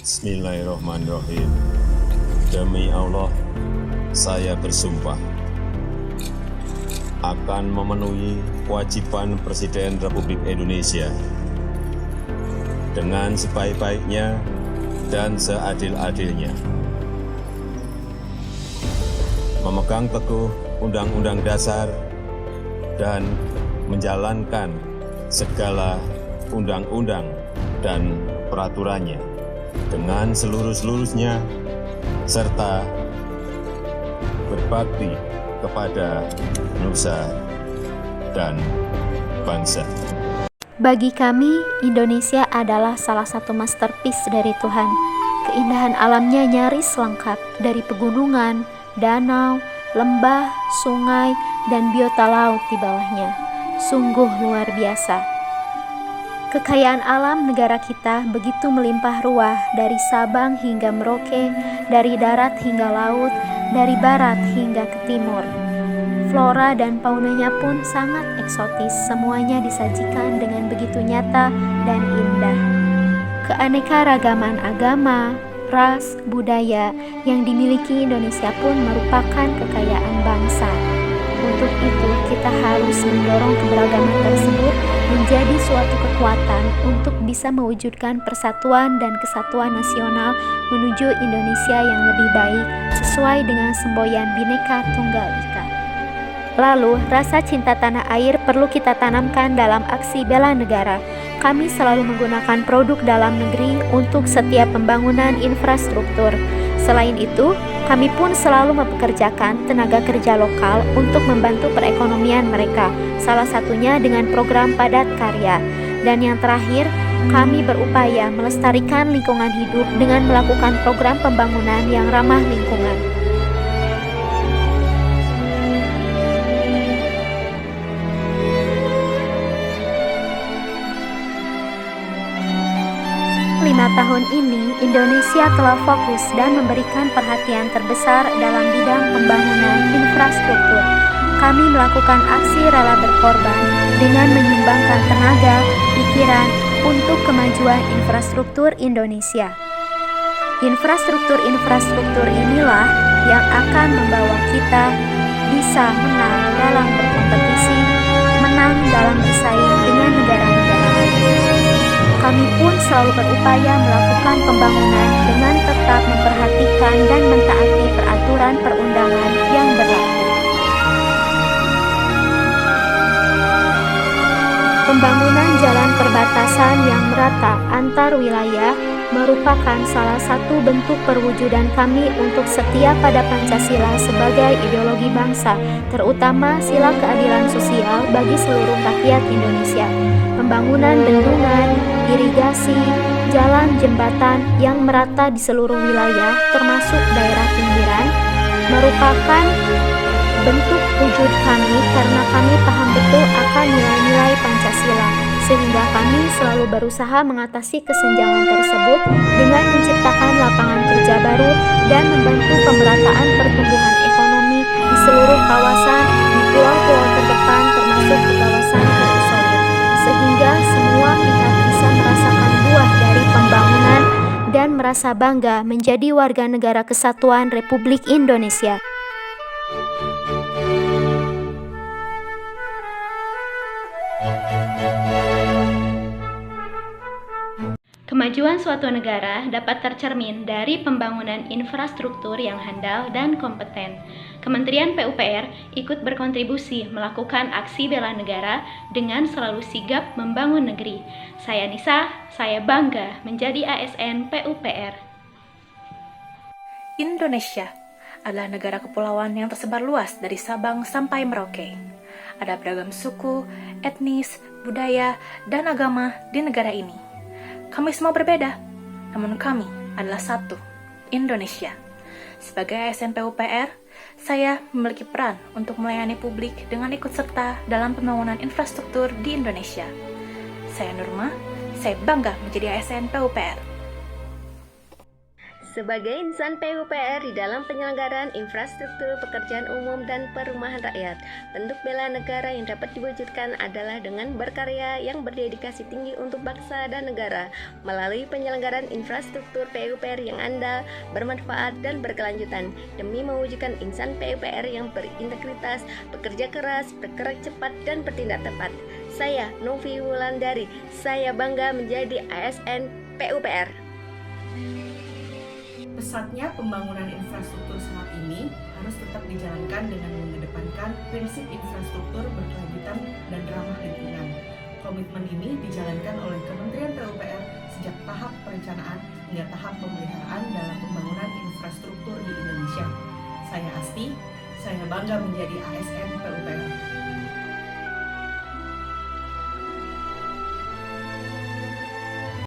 Bismillahirrahmanirrahim. Demi Allah, saya bersumpah akan memenuhi kewajiban Presiden Republik Indonesia dengan sebaik-baiknya dan seadil-adilnya, memegang teguh Undang-Undang Dasar dan menjalankan segala undang-undang dan peraturannya dengan seluruh-seluruhnya, serta berbakti kepada nusa dan bangsa. Bagi kami, Indonesia adalah salah satu masterpiece dari Tuhan. Keindahan alamnya nyaris lengkap, dari pegunungan, danau, lembah, sungai, dan biota laut di bawahnya. Sungguh luar biasa. Kekayaan alam negara kita begitu melimpah ruah, dari Sabang hingga Merauke, dari darat hingga laut, dari barat hingga ke timur. Flora dan faunanya pun sangat eksotis, semuanya disajikan dengan begitu nyata dan indah. Keanekaragaman agama, ras, budaya yang dimiliki Indonesia pun merupakan kekayaan bangsa. Untuk itu, kita harus mendorong keberagaman tersebut menjadi suatu kekuatan untuk bisa mewujudkan persatuan dan kesatuan nasional menuju Indonesia yang lebih baik sesuai dengan semboyan Bhinneka Tunggal Ika. Lalu, rasa cinta tanah air perlu kita tanamkan dalam aksi bela negara. Kami selalu menggunakan produk dalam negeri untuk setiap pembangunan infrastruktur. Selain itu, kami pun selalu mempekerjakan tenaga kerja lokal untuk membantu perekonomian mereka, salah satunya dengan program padat karya. Dan yang terakhir, kami berupaya melestarikan lingkungan hidup dengan melakukan program pembangunan yang ramah lingkungan. Lima tahun ini, Indonesia telah fokus dan memberikan perhatian terbesar dalam bidang pembangunan infrastruktur. Kami melakukan aksi rela berkorban dengan menyumbangkan tenaga, pikiran untuk kemajuan infrastruktur Indonesia. Infrastruktur inilah yang akan membawa kita bisa menang dalam berkompetisi, menang dalam bersaing dengan negara-negara lain. Kami pun selalu berupaya melakukan pembangunan dengan tetap memperhatikan dan mentaati peraturan perundangan yang berlaku. Pembangunan jalan perbatasan yang merata antar wilayah merupakan salah satu bentuk perwujudan kami untuk setia pada Pancasila sebagai ideologi bangsa, terutama sila keadilan sosial bagi seluruh rakyat Indonesia. Pembangunan bendungan, irigasi, jalan, jembatan yang merata di seluruh wilayah, termasuk daerah pinggiran, merupakan bentuk wujud kami karena kami paham betul akan nilai-nilai Pancasila, sehingga kami selalu berusaha mengatasi kesenjangan tersebut dengan menciptakan lapangan kerja baru dan membantu pemerataan pertumbuhan ekonomi di seluruh kawasan di pulau-pulau terdepan termasuk di kawasan terisolir, sehingga semua pihak bisa merasakan buah dari pembangunan dan merasa bangga menjadi warga negara kesatuan Republik Indonesia. Kemajuan suatu negara dapat tercermin dari pembangunan infrastruktur yang handal dan kompeten. Kementerian PUPR ikut berkontribusi melakukan aksi bela negara dengan selalu sigap membangun negeri. Saya Nisa, saya bangga menjadi ASN PUPR. Indonesia adalah negara kepulauan yang tersebar luas dari Sabang sampai Merauke. Ada beragam suku, etnis, budaya, dan agama di negara ini. Kami semua berbeda, namun kami adalah satu, Indonesia. Sebagai ASN PUPR, saya memiliki peran untuk melayani publik dengan ikut serta dalam pembangunan infrastruktur di Indonesia. Saya Nurma, saya bangga menjadi ASN PUPR. Sebagai insan PUPR di dalam penyelenggaraan infrastruktur pekerjaan umum dan perumahan rakyat, bentuk bela negara yang dapat diwujudkan adalah dengan berkarya yang berdedikasi tinggi untuk bangsa dan negara melalui penyelenggaraan infrastruktur PUPR yang andal, bermanfaat, dan berkelanjutan demi mewujudkan insan PUPR yang berintegritas, bekerja keras, bergerak cepat, dan bertindak tepat. Saya, Novi Wulandari, saya bangga menjadi ASN PUPR. Pesatnya pembangunan infrastruktur saat ini harus tetap dijalankan dengan mengedepankan prinsip infrastruktur berkelanjutan dan ramah lingkungan. Komitmen ini dijalankan oleh Kementerian PUPR sejak tahap perencanaan hingga tahap pemeliharaan dalam pembangunan infrastruktur di Indonesia. Saya Asti, saya bangga menjadi ASN PUPR.